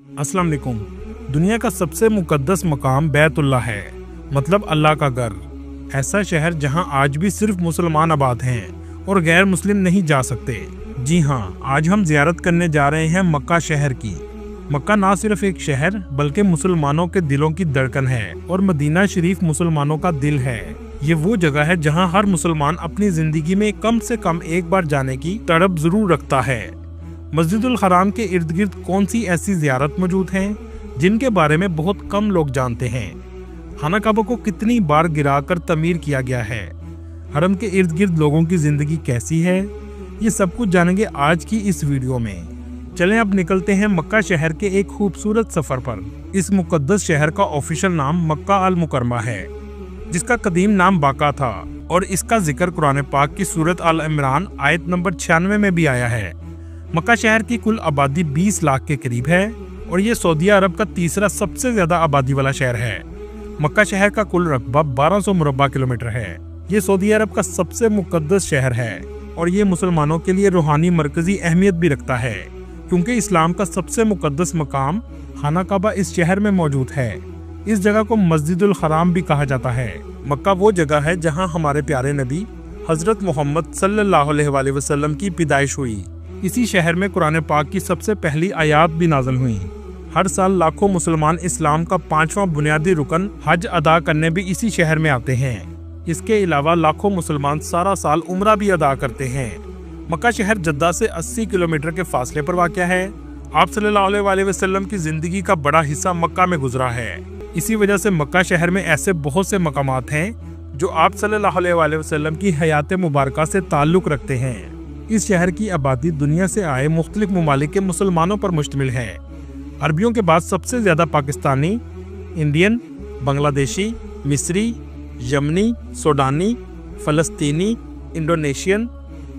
अस्सलाम वालेकुम। दुनिया का सबसे मुकद्दस मकाम बैतुल्लाह है, मतलब अल्लाह का घर। ऐसा शहर जहां आज भी सिर्फ मुसलमान आबाद हैं और गैर मुस्लिम नहीं जा सकते। जी हाँ, आज हम जियारत करने जा रहे हैं मक्का शहर की। मक्का ना सिर्फ एक शहर बल्कि मुसलमानों के दिलों की धड़कन है और मदीना शरीफ मुसलमानों का दिल है। ये वो जगह है जहां हर मुसलमान अपनी जिंदगी में कम से कम एक बार जाने की तड़प जरूर रखता है। मस्जिदुल हराम के इर्द गिर्द कौन सी ऐसी जियारत मौजूद हैं जिनके बारे में बहुत कम लोग जानते हैं? खाना काबा को कितनी बार गिराकर तमीर किया गया है? हरम के इर्द गिर्द लोगों की जिंदगी कैसी है? ये सब कुछ जानेंगे आज की इस वीडियो में। चलें अब निकलते हैं मक्का शहर के एक खूबसूरत सफर पर। इस मुकद्दस शहर का ऑफिशियल नाम मक्का अल मुकरमा है, जिसका कदीम नाम बाका था, और इसका जिक्र कुरान पाक की सूरत अल इमरान आयत नंबर 96 में भी आया है। मक्का शहर की कुल आबादी 20 लाख के करीब है और ये सऊदी अरब का तीसरा सबसे ज्यादा आबादी वाला शहर है। मक्का शहर का कुल रकबा 1200 मुरब्बा किलोमीटर है। ये सऊदी अरब का सबसे मुकद्दस शहर है और ये मुसलमानों के लिए रूहानी मरकजी अहमियत भी रखता है, क्योंकि इस्लाम का सबसे मुकद्दस मकाम खाना काबा इस शहर में मौजूद है। इस जगह को मस्जिदुल हराम भी कहा जाता है। मक्का वो जगह है जहाँ हमारे प्यारे नबी हजरत मोहम्मद सल्लल्लाहु अलैहि वसल्लम की पैदाइश हुई। इसी शहर में कुरान पाक की सबसे पहली आयात भी नाज़िल हुई। हर साल लाखों मुसलमान इस्लाम का 5वां बुनियादी रुकन हज अदा करने भी इसी शहर में आते हैं। इसके अलावा लाखों मुसलमान सारा साल उम्रा भी अदा करते हैं। मक्का शहर जद्दा से 80 किलोमीटर के फासले पर वाक़या है। आप सल्लल्लाहु अलैहि वसल्लम की जिंदगी का बड़ा हिस्सा मक्का में गुजरा है। इसी वजह से मक्का शहर में ऐसे बहुत से मकामात हैं जो आप सल्लल्लाहु अलैहि वसल्लम की हयात मुबारका से ताल्लुक़ रखते हैं। इस शहर की आबादी दुनिया से आए मुख्तलिफ ममालिक के मुसलमानों पर मुश्तमिल है। अरबियों के बाद सबसे ज़्यादा पाकिस्तानी, इंडियन, बांग्लादेशी, मिस्री, यमनी, सूडानी, फ़लस्तीनी, इंडोनेशियन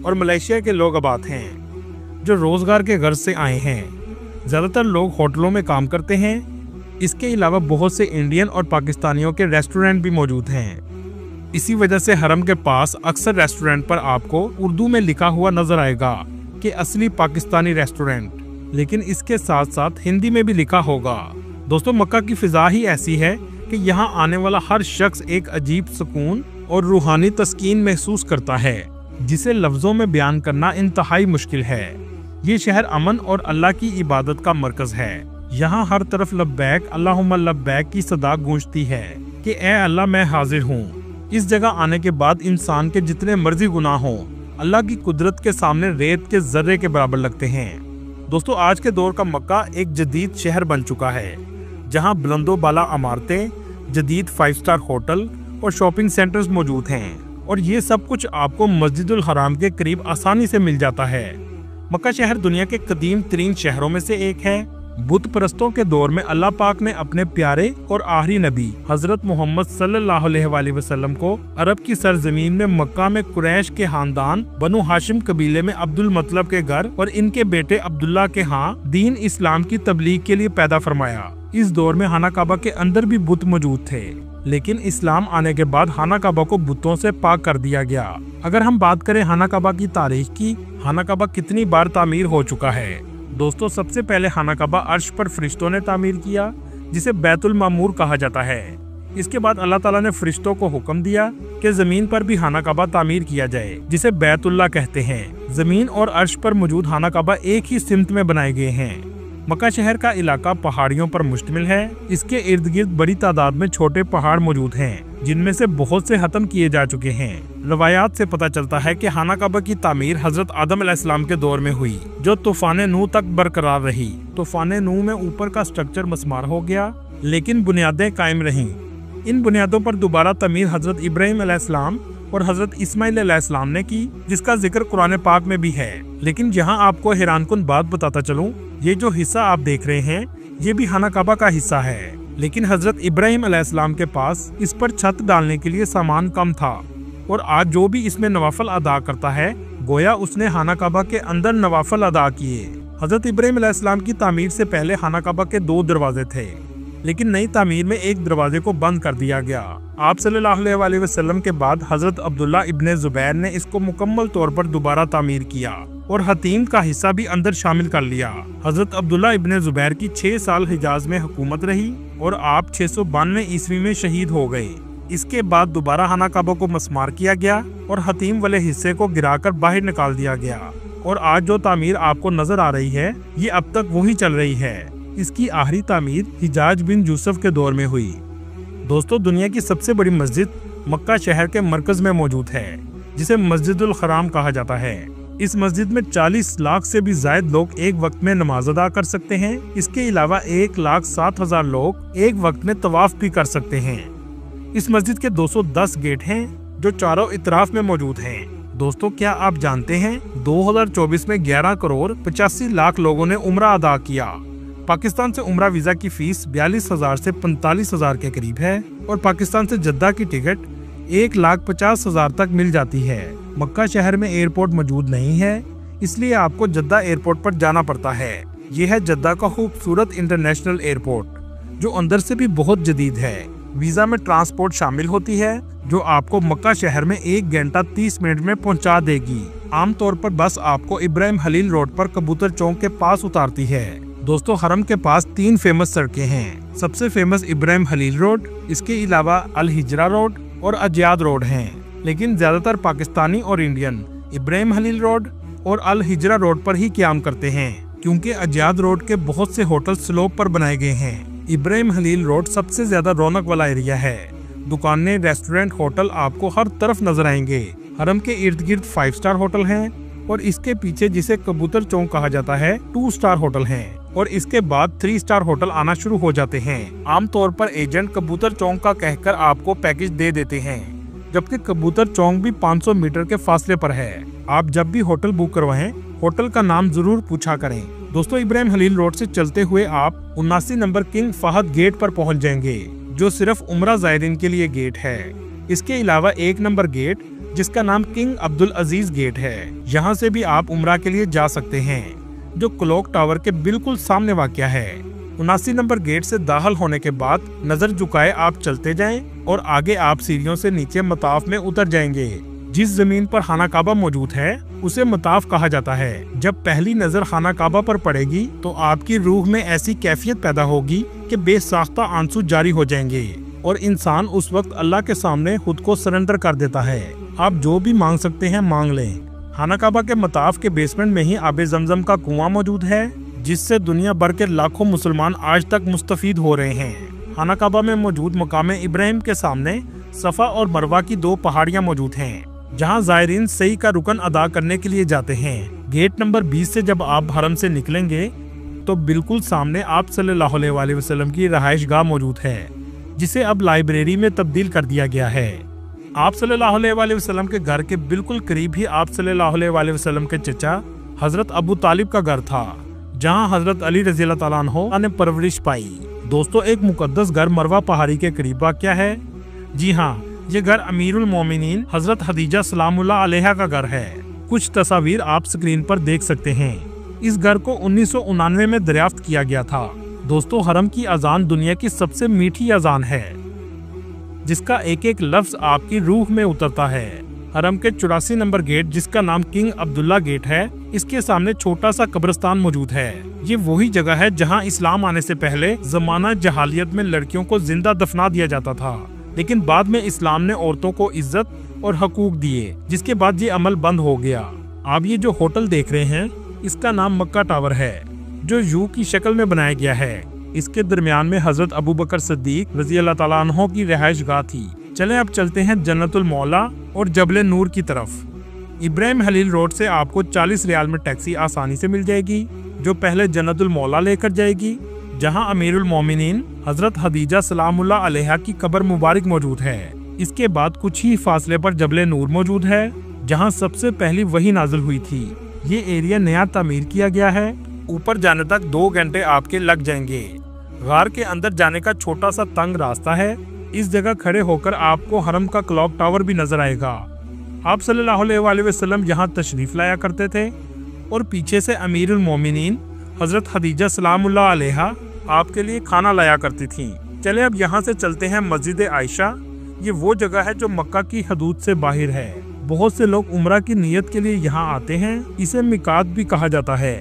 और मलेशिया के लोग आबाद हैं, जो रोज़गार के गर्ज से आए हैं। ज़्यादातर लोग होटलों में काम करते हैं। इसके अलावा बहुत से इंडियन और पाकिस्तानियों के रेस्टोरेंट भी मौजूद हैं। इसी वजह से हरम के पास अक्सर रेस्टोरेंट पर आपको उर्दू में लिखा हुआ नजर आएगा कि असली पाकिस्तानी रेस्टोरेंट, लेकिन इसके साथ साथ हिंदी में भी लिखा होगा। दोस्तों, मक्का की फिजा ही ऐसी है कि यहाँ आने वाला हर शख्स एक अजीब सुकून और रूहानी तस्कीन महसूस करता है, जिसे लफ्जों में बयान करना इंतहाई मुश्किल है। ये शहर अमन और अल्लाह की इबादत का मरकज है। यहाँ हर तरफ लब्बैक अल्लाहुम्मा लब्बैक की सदा गूंजती है कि ए अल्लाह, मैं हाजिर हूँ। इस जगह आने के बाद इंसान के जितने मर्जी गुनाह हों, अल्लाह की कुदरत के सामने रेत के जर्रे के बराबर लगते हैं। दोस्तों, आज के दौर का मक्का एक जदीद शहर बन चुका है, जहां बुलंदो बाला इमारतें, जदीद 5 स्टार होटल और शॉपिंग सेंटर्स मौजूद हैं, और ये सब कुछ आपको मस्जिदुल हराम के करीब आसानी से मिल जाता है। मक्का शहर दुनिया के कदीम तरीन शहरों में से एक है। बुत परस्तों के दौर में अल्लाह पाक ने अपने प्यारे और आखिरी नबी हजरत मोहम्मद सल्लल्लाहु अलैहि वसल्लम को अरब की सरजमीन में मक्का में कुरैश के खानदान बनु हाशिम कबीले में अब्दुल मतलब के घर और इनके बेटे अब्दुल्ला के यहाँ दीन इस्लाम की तबलीग के लिए पैदा फरमाया। इस दौर में खाना काबा के अंदर भी बुत मौजूद थे, लेकिन इस्लाम आने के बाद खाना काबा को बुतों से पाक कर दिया गया। अगर हम बात करें खाना काबा की तारीख की, खाना काबा कितनी बार तामीर हो चुका है। दोस्तों, सबसे पहले खाना काबा अर्श पर फरिश्तों ने तामीर किया, जिसे बैतुल मामूर कहा जाता है। इसके बाद अल्लाह ताला ने फरिश्तों को हुक्म दिया कि जमीन पर भी खाना काबा तामीर किया जाए, जिसे बैतुल्लाह कहते हैं। जमीन और अर्श पर मौजूद खाना काबा एक ही सिमत में बनाए गए हैं। मक्का शहर का इलाका पहाड़ियों पर मुश्तमिल है। इसके इर्द गिर्द बड़ी तादाद में छोटे पहाड़ मौजूद हैं, जिनमें से बहुत से खत्म किए जा चुके हैं। रवायात से पता चलता है कि खाना काबा की तामीर हजरत आदम अलैहिस्सलाम के दौर में हुई, जो तूफान नूह तक बरकरार रही। तूफान नूह में ऊपर का स्ट्रक्चर मसमार हो गया, लेकिन बुनियादें कायम रहीं। इन बुनियादों पर दोबारा तमीर हजरत इब्राहिम अलैहिस्सलाम और हजरत इस्माइल अलैहिस्सलाम ने की, जिसका जिक्र कुरान पाक में भी है। लेकिन यहाँ आपको हैरानकुन बात बताता चलूं, ये जो हिस्सा आप देख रहे हैं, ये भी खाना काबा का हिस्सा है, लेकिन हजरत इब्राहिम अलैहिस्सलाम के पास इस पर छत डालने के लिए सामान कम था, और आज जो भी इसमें नवाफल अदा करता है, गोया उसने खाना काबा के अंदर नवाफल अदा किए। हजरत इब्राहिम अलैहिस्सलाम की तामीर से पहले खाना काबा के 2 दरवाजे थे, लेकिन नई तामीर में एक दरवाजे को बंद कर दिया गया। आप सल्लल्लाहु अलैहि वसल्लम के बाद हजरत अब्दुल्ला इब्ने जुबैर ने इसको मुकम्मल तौर पर दोबारा तामीर किया और हतीम का हिस्सा भी अंदर शामिल कर लिया। हजरत अब्दुल्ला इब्ने जुबैर की 6 साल हिजाज में हुकूमत रही और आप 692 ईस्वी में शहीद हो गए। इसके बाद दोबारा खाना काबा को मस्मार किया गया और हतीम वाले हिस्से को गिराकर बाहर निकाल दिया गया और आज जो तामीर आपको नजर आ रही है ये अब तक वही चल रही है। इसकी आखिरी तामीर हिजाज बिन यूसुफ के दौर में हुई। दोस्तों, दुनिया की सबसे बड़ी मस्जिद मक्का शहर के मरकज में मौजूद है, जिसे मस्जिदुल हराम कहा जाता है। इस मस्जिद में 40 लाख से भी ज्यादा लोग एक वक्त में नमाज अदा कर सकते हैं। इसके अलावा 1,07,000 लोग एक वक्त में तवाफ भी कर सकते हैं। इस मस्जिद के 210 गेट हैं जो चारों इतराफ में मौजूद हैं। दोस्तों, क्या आप जानते हैं 2024 में 11 करोड़ 85 लाख लोगों ने उम्रा अदा किया। पाकिस्तान से उम्रा वीजा की फीस 42,000 से 45,000 के करीब है और पाकिस्तान से जद्दा की टिकट 1,50,000 तक मिल जाती है। मक्का शहर में एयरपोर्ट मौजूद नहीं है, इसलिए आपको जद्दा एयरपोर्ट पर जाना पड़ता है। यह है जद्दा का खूबसूरत इंटरनेशनल एयरपोर्ट, जो अंदर से भी बहुत जदीद है। वीजा में ट्रांसपोर्ट शामिल होती है, जो आपको मक्का शहर में 1 घंटा 30 मिनट में पहुंचा देगी। आमतौर पर बस आपको इब्राहिम खलील रोड पर कबूतर चौक के पास उतारती है। दोस्तों, हरम के पास 3 फेमस सड़कें हैं। सबसे फेमस इब्राहिम खलील रोड, इसके अलावा अल हिजरा रोड और अजयाद रोड हैं। लेकिन ज्यादातर पाकिस्तानी और इंडियन इब्राहिम खलील रोड और अल हिजरा रोड पर ही क्याम करते हैं, क्योंकि अजयाद रोड के बहुत से होटल स्लोप पर बनाए गए हैं। इब्राहिम खलील रोड सबसे ज्यादा रौनक वाला एरिया है। दुकानें, रेस्टोरेंट, होटल आपको हर तरफ नजर आएंगे। हरम के इर्द गिर्द 5 स्टार होटल हैं और इसके पीछे, जिसे कबूतर चौक कहा जाता है, 2 स्टार होटल हैं और इसके बाद 3 स्टार होटल आना शुरू हो जाते हैं। आमतौर पर एजेंट कबूतर चौक का कहकर आपको पैकेज दे देते हैं, जबकि कबूतर चौक भी 500 मीटर के फासले पर है। आप जब भी होटल बुक करवाएं, होटल का नाम जरूर पूछा करें। दोस्तों, इब्राहिम खलील रोड से चलते हुए आप 79 नंबर किंग फहद गेट पर पहुंच जाएंगे, जो सिर्फ उम्रा ज़ायरीन के लिए गेट है। इसके अलावा 1 नंबर गेट, जिसका नाम किंग अब्दुल अजीज गेट है, यहाँ से भी आप उम्रा के लिए जा सकते हैं, जो क्लॉक टावर के बिल्कुल सामने वाक़ है। 79 नंबर गेट से दाखिल होने के बाद नजर झुकाए आप चलते जाएं और आगे आप सीढ़ियों से नीचे मताफ में उतर जाएंगे। जिस जमीन पर खाना काबा मौजूद है उसे मताफ कहा जाता है। जब पहली नजर खाना काबा पर पड़ेगी तो आपकी रूह में ऐसी कैफियत पैदा होगी कि बेसाख्ता आंसू जारी हो जाएंगे और इंसान उस वक्त अल्लाह के सामने खुद को सरेंडर कर देता है। आप जो भी मांग सकते हैं मांग लें। खाना काबा के मताफ के बेसमेंट में ही आबे जमजम का कुआं मौजूद है, जिससे दुनिया भर के लाखों मुसलमान आज तक मुस्तफीद हो रहे हैं। खाना काबा में मौजूद मकामे इब्राहिम के सामने सफा और मरवा की 2 पहाड़ियां मौजूद हैं, जहां ज़ायरीन सही का रुकन अदा करने के लिए जाते हैं। गेट नंबर 20 से जब आप हरम से निकलेंगे तो बिल्कुल सामने आप सल्लल्लाहु अलैहि वसल्लम की रहायशगाह मौजूद है, जिसे अब लाइब्रेरी में तब्दील कर दिया गया है। आप सल्लल्लाहु अलैहि वसल्लम के घर के बिल्कुल करीब ही आप सल्लल्लाहु अलैहि वसल्लम के चचा हजरत अबू तालिब का घर था, जहां हजरत अली रज़ी अल्लाह तआला अन्हु ने परवरिश पाई। दोस्तों, एक मुकद्दस घर मरवा पहाड़ी के करीब वाक़या है। जी हाँ, ये घर अमीरुल मोमिनीन हजरत खदीजा सलामुल्लाह अलैहा का घर है। कुछ तस्वीर आप स्क्रीन पर देख सकते हैं। इस घर को 1999 में दरियाफ्त किया गया था। दोस्तों, हरम की अजान दुनिया की सबसे मीठी अजान है, जिसका एक एक लफ्ज आपकी रूह में उतरता है। हरम के 84 नंबर गेट, जिसका नाम किंग अब्दुल्ला गेट है, इसके सामने छोटा सा कब्रिस्तान मौजूद है। ये वही जगह है जहां इस्लाम आने से पहले जमाना जहालियत में लड़कियों को जिंदा दफना दिया जाता था, लेकिन बाद में इस्लाम ने औरतों को इज्जत और हकूक दिए, जिसके बाद ये अमल बंद हो गया। आप ये जो होटल देख रहे हैं, इसका नाम मक्का टावर है, जो यू की शक्ल में बनाया गया है। इसके दरमियान में हजरत अबू बकर सिद्दीक रज़ी अल्लाह तआला अन्हु की रिहाइशगाह थी। चलें अब चलते हैं जन्नतुल मौला और जबले नूर की तरफ। इब्राहिम खलील रोड से आपको 40 रियाल में टैक्सी आसानी से मिल जाएगी, जो पहले जन्नतुल मौला लेकर जाएगी, जहां अमीरुल मोमिनीन हजरत खदीजा सलामुल्लाह अलैहा की कब्र मुबारक मौजूद है। इसके बाद कुछ ही फासले पर जबले नूर मौजूद है, जहां सबसे पहली वही नाजिल हुई थी। ये एरिया नया तामीर किया गया है। ऊपर जाने तक 2 घंटे आपके लग जाएंगे। गार के अंदर जाने का छोटा सा तंग रास्ता है। इस जगह खड़े होकर आपको हरम का क्लॉक टावर भी नजर आएगा। आप सल्लल्लाहु अलैहि वसल्लम यहाँ तशरीफ लाया करते थे और पीछे से अमीरुल मोमिनीन हजरत खदीजा सलामुल्लाह अलैहा आपके लिए खाना लाया करती थी। चले अब यहाँ से चलते हैं मस्जिद आयशा, ये वो जगह है जो मक्का की हदूद से बाहर है। बहुत से लोग उम्रा की नियत के लिए यहाँ आते हैं। इसे मिकात भी कहा जाता है।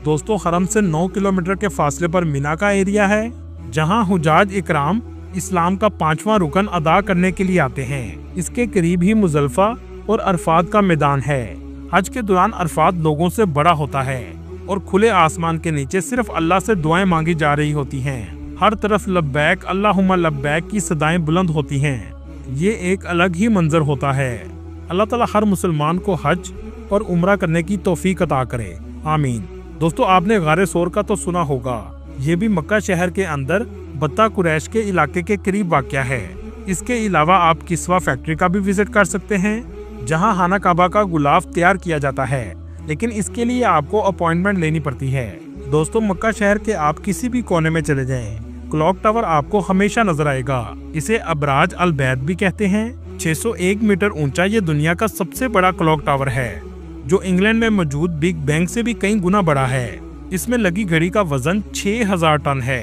दोस्तों, हरम से 9 किलोमीटर के फासले पर मिना का एरिया है, जहाँ हुजाज इकराम इस्लाम का 5वां रुकन अदा करने के लिए आते हैं। इसके करीब ही मुजल्फा और अरफात का मैदान है। हज के दौरान अरफात लोगों से बड़ा होता है और खुले आसमान के नीचे सिर्फ अल्लाह से दुआएं मांगी जा रही होती हैं। हर तरफ लब्बैक अल्लाहुम्मा लब्बैक की सदाएं बुलंद होती हैं। ये एक अलग ही मंजर होता है। अल्लाह ताला हर मुसलमान को हज और उम्रा करने की तौफीक अता करे, आमीन। दोस्तों, आपने गारे सोर का तो सुना होगा। ये भी मक्का शहर के अंदर बत्ता कुरैश के इलाके के करीब वाक़या है। इसके अलावा आप किस्वा फैक्ट्री का भी विजिट कर सकते हैं, जहां खाना काबा का गुलाफ तैयार किया जाता है, लेकिन इसके लिए आपको अपॉइंटमेंट लेनी पड़ती है। दोस्तों, मक्का शहर के आप किसी भी कोने में चले जाएं, क्लॉक टावर आपको हमेशा नजर आएगा। इसे अबराज अल बैत भी कहते हैं। 601 मीटर ऊंचा ये दुनिया का सबसे बड़ा क्लॉक टावर है, जो इंग्लैंड में मौजूद बिग बैंग से भी कई गुना बड़ा है। इसमें लगी घड़ी का वजन 6000 टन है।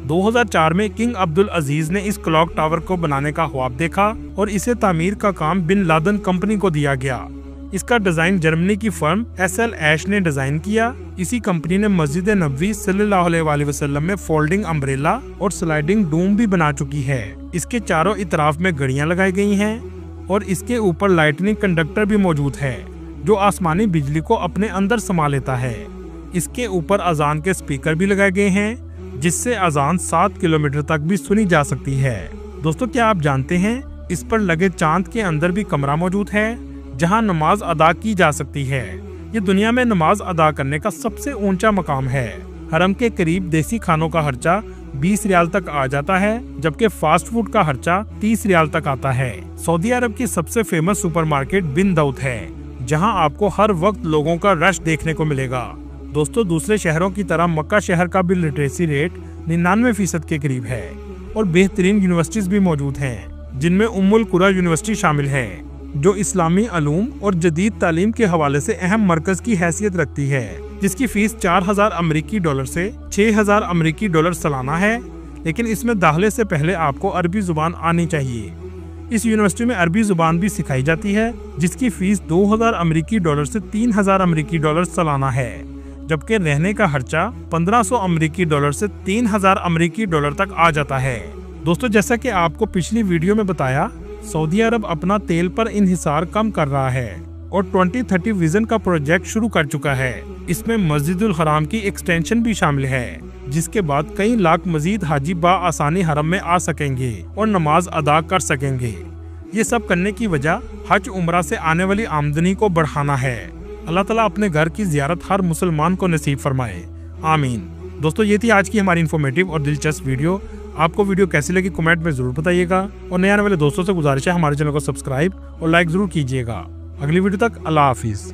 2004 में किंग अब्दुल अजीज ने इस क्लॉक टावर को बनाने का ख्वाब देखा और इसे तामीर का काम बिन लादन कंपनी को दिया गया। इसका डिजाइन जर्मनी की फर्म SL ऐश ने डिजाइन किया। इसी कंपनी ने मस्जिद नबवी सल्लल्लाहु अलैहि वसल्लम में फोल्डिंग अम्ब्रेला और स्लाइडिंग डूम भी बना चुकी है। इसके चारों इतराफ में घड़ियां लगाई गई हैं और इसके ऊपर लाइटनिंग कंडक्टर भी मौजूद है, जो आसमानी बिजली को अपने अंदर समा लेता है। इसके ऊपर अजान के स्पीकर भी लगाए गए हैं, जिससे अजान 7 किलोमीटर तक भी सुनी जा सकती है। दोस्तों, क्या आप जानते हैं इस पर लगे चांद के अंदर भी कमरा मौजूद है, जहां नमाज अदा की जा सकती है। ये दुनिया में नमाज अदा करने का सबसे ऊंचा मकाम है। हरम के करीब देसी खानों का खर्चा 20 रियाल तक आ जाता है, जबकि फास्ट फूड का खर्चा 30 रियाल तक आता है। सऊदी अरब की सबसे फेमस सुपरमार्केट बिन दाऊद है, जहां आपको हर वक्त लोगों का रश देखने को मिलेगा। दोस्तों, दूसरे शहरों की तरह मक्का शहर का भी लिटरेसी रेट 99% के करीब है और बेहतरीन यूनिवर्सिटीज भी मौजूद हैं, जिनमें उम्मुल कुरा यूनिवर्सिटी शामिल है, जो इस्लामी अलूम और जदीद तालीम के हवाले से अहम मरकज की हैसियत रखती है, जिसकी फीस 4000 अमेरिकी डॉलर से 6000 अमेरिकी डॉलर सालाना है। लेकिन इसमें दाखिले से पहले आपको अरबी जुबान आनी चाहिए। इस यूनिवर्सिटी में अरबी जुबान भी सिखाई जाती है, जिसकी फीस 2000 अमेरिकी डॉलर से 3000 अमेरिकी डॉलर सालाना है, जबकि रहने का खर्चा 1500 अमेरिकी डॉलर से 3000 अमेरिकी डॉलर तक आ जाता है। दोस्तों, जैसा कि आपको पिछली वीडियो में बताया, सऊदी अरब अपना तेल पर इन्हिसार कम कर रहा है और 2030 विजन का प्रोजेक्ट शुरू कर चुका है। इसमें मस्जिदुल हराम की एक्सटेंशन भी शामिल है, जिसके बाद कई लाख मजीद हाजी आसानी हरम में आ सकेंगे और नमाज अदा कर सकेंगे। ये सब करने की वजह हज उम्रा से आने वाली आमदनी को बढ़ाना है। अल्लाह ताला अपने घर की जियारत हर मुसलमान को नसीब फरमाए, आमीन। दोस्तों, ये थी आज की हमारी इन्फॉर्मेटिव और दिलचस्प वीडियो। आपको वीडियो कैसी लगी कमेंट में जरूर बताइएगा और नए आने वाले दोस्तों से गुजारिश है हमारे चैनल को सब्सक्राइब और लाइक जरूर कीजिएगा। अगली वीडियो तक अल्लाह हाफिज।